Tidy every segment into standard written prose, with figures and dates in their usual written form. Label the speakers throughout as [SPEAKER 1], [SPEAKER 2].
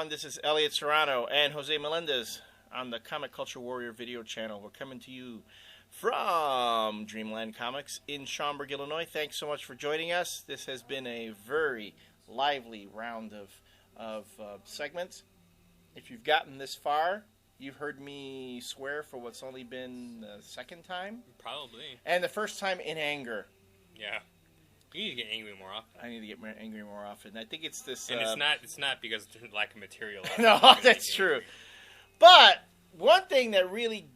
[SPEAKER 1] everyone. This is Elliott Serrano and Jose Melendez on the Comic Culture Warrior video channel. We're coming to you from Dreamland Comics in Schaumburg, Illinois. Thanks so much for joining us. This has been a very lively round of segments. If you've gotten this far, you've heard me swear for what's only been the second time.
[SPEAKER 2] Probably.
[SPEAKER 1] And the first time in anger.
[SPEAKER 2] Yeah. You need to get angry more often.
[SPEAKER 1] I need to get angry more often. I think it's this...
[SPEAKER 2] And it's not because of lack of material.
[SPEAKER 1] No, that's true. But one thing that really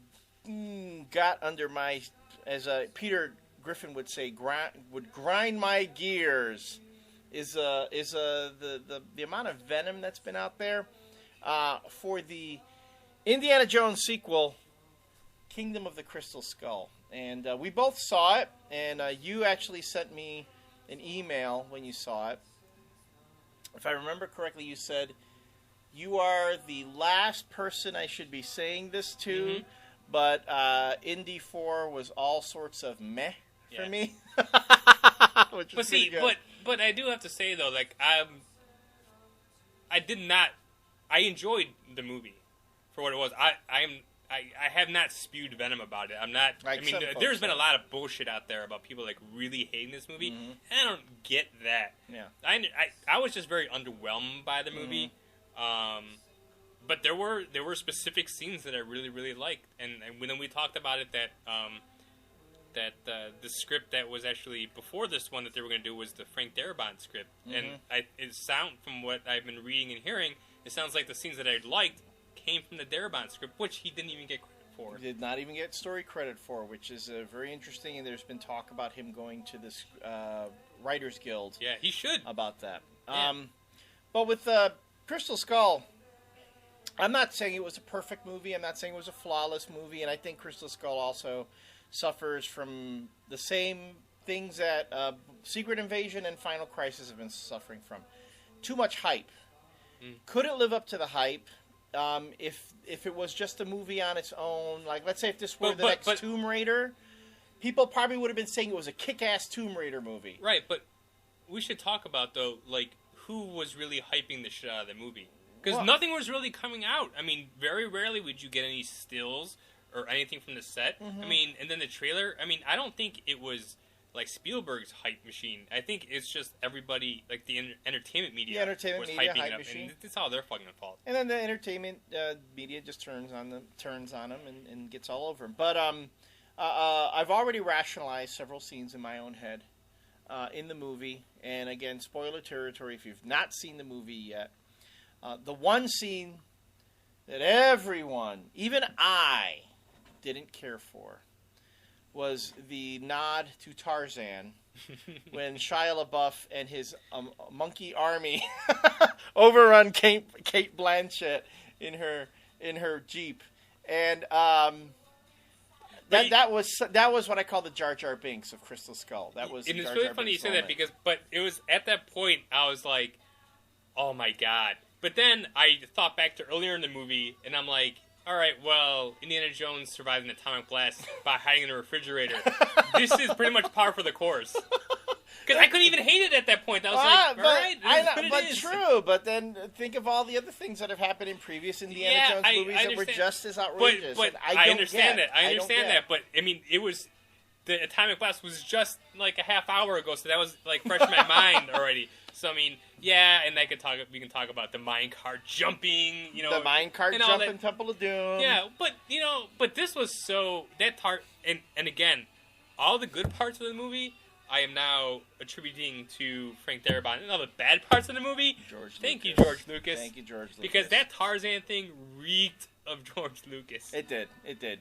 [SPEAKER 1] got under my... As Peter Griffin would say, would grind my gears is the amount of venom that's been out there for the Indiana Jones sequel, Kingdom of the Crystal Skull. And we both saw it, and you actually sent me an email when you saw it. If I remember correctly, you said, you are the last person I should be saying this to, but Indy 4 was all sorts of meh for me. Which is pretty good.
[SPEAKER 2] But I do have to say, though, like, I enjoyed the movie for what it was. I have not spewed venom about it. I'm not.
[SPEAKER 1] Like,
[SPEAKER 2] I mean, there's been a lot of bullshit out there about people like really hating this movie, and I don't get that.
[SPEAKER 1] Yeah.
[SPEAKER 2] I was just very underwhelmed by the movie, but there were specific scenes that I really really liked, and when we talked about it that the script that was actually before this one that they were going to do was the Frank Darabont script, and it sound from what I've been reading and hearing, it sounds like the scenes that I liked came from the Darabont script, which he didn't even get credit for.
[SPEAKER 1] He did not even get story credit for, which is very interesting, and there's been talk about him going to this Writers Guild.
[SPEAKER 2] Yeah, he should.
[SPEAKER 1] About that.
[SPEAKER 2] Yeah.
[SPEAKER 1] But with Crystal Skull, I'm not saying it was a perfect movie. I'm not saying it was a flawless movie, and I think Crystal Skull also suffers from the same things that Secret Invasion and Final Crisis have been suffering from. Too much hype. Could it live up to the hype? If it was just a movie on its own, like let's say if this were the next Tomb Raider, people probably would have been saying it was a kick-ass Tomb Raider movie.
[SPEAKER 2] Right, but we should talk about, though, like, who was really hyping the shit out of the movie. Because nothing was really coming out. I mean, very rarely would you get any stills or anything from the set. I mean, and then the trailer, I mean, I don't think it was like Spielberg's hype machine. I think it's just everybody, like the entertainment media, was hyping it up, and it's all their fucking fault.
[SPEAKER 1] And then the entertainment media just turns on them and gets all over them. But I've already rationalized several scenes in my own head in the movie. And again, spoiler territory if you've not seen the movie yet. The one scene that everyone, even I, didn't care for was the nod to Tarzan when Shia LaBeouf and his monkey army overrun Kate Blanchett in her Jeep, and that was what I call the Jar Jar Binks of Crystal Skull. That was.
[SPEAKER 2] And it's really funny you say that but it was at that point I was like, oh my god. But then I thought back to earlier in the movie, and I'm like, all right, well, Indiana Jones survived an atomic blast by hiding in a refrigerator. This is pretty much par for the course. Because I couldn't even hate it at that point. I was like, all right, it is.
[SPEAKER 1] True, but then think of all the other things that have happened in previous Indiana Jones movies that were just as outrageous.
[SPEAKER 2] But I understand that. I understand that. But, I mean, the atomic blast was just like a half hour ago, so that was like fresh in my mind already. So I mean, yeah, and we can talk about the minecart jumping,
[SPEAKER 1] the minecart jumping, Temple of Doom.
[SPEAKER 2] Yeah, but this was so and again, all the good parts of the movie I am now attributing to Frank Darabont, and all the bad parts of the movie. Thank you, George Lucas.
[SPEAKER 1] Thank you, George Lucas.
[SPEAKER 2] Because that Tarzan thing reeked of George Lucas.
[SPEAKER 1] It did.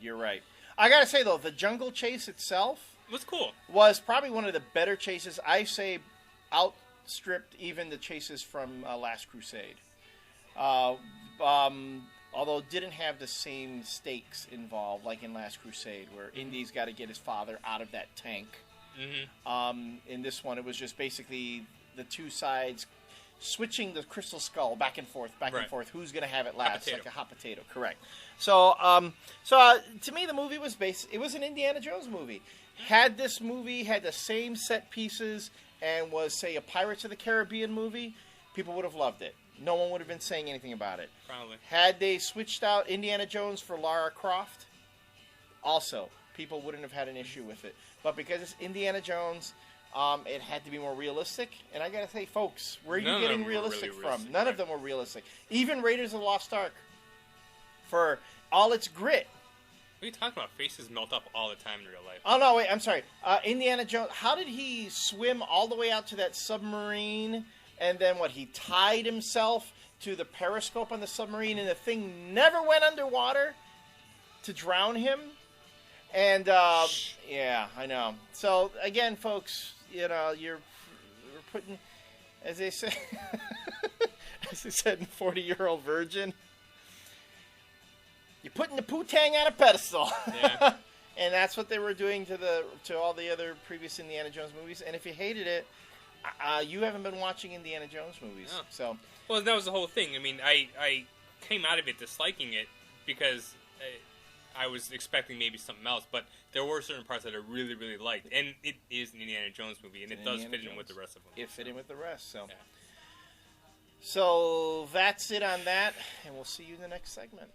[SPEAKER 1] You're right. I gotta say though, the jungle chase itself
[SPEAKER 2] was cool.
[SPEAKER 1] Was probably one of the better chases. I say outstripped even the chases from Last Crusade. Although it didn't have the same stakes involved like in Last Crusade, where Indy's got to get his father out of that tank. In this one, it was just basically the two sides switching the crystal skull back and forth. Who's going to have it last? Like a hot potato. Correct. So, to me, the movie was it was an Indiana Jones movie. Had this movie had the same set pieces and was, say, a Pirates of the Caribbean movie, people would have loved it. no one would have been saying anything about it.
[SPEAKER 2] Probably.
[SPEAKER 1] Had they switched out Indiana Jones for Lara Croft, also, people wouldn't have had an issue with it. But because it's Indiana Jones, it had to be more realistic. And I got to say, folks, where are you getting realistic from? None of them were realistic. Even Raiders of the Lost Ark, for all its grit.
[SPEAKER 2] What are you talking about? Faces melt up all the time in real life.
[SPEAKER 1] Oh, no, wait, I'm sorry. Indiana Jones, how did he swim all the way out to that submarine? And then what, he tied himself to the periscope on the submarine and the thing never went underwater to drown him? And, yeah, I know. So, again, folks, you know, you're putting, as they say, as they said in 40-Year-Old Virgin, you're putting the Poo-Tang on a pedestal.
[SPEAKER 2] Yeah.
[SPEAKER 1] And that's what they were doing to all the other previous Indiana Jones movies. And if you hated it, you haven't been watching Indiana Jones movies.
[SPEAKER 2] No.
[SPEAKER 1] So,
[SPEAKER 2] well, that was the whole thing. I mean, I came out of it disliking it because I was expecting maybe something else, but there were certain parts that I really, really liked. And it is an Indiana Jones movie, and it does fit in with the rest of them.
[SPEAKER 1] It fit in with the rest, so.
[SPEAKER 2] Yeah.
[SPEAKER 1] So, that's it on that, and we'll see you in the next segment.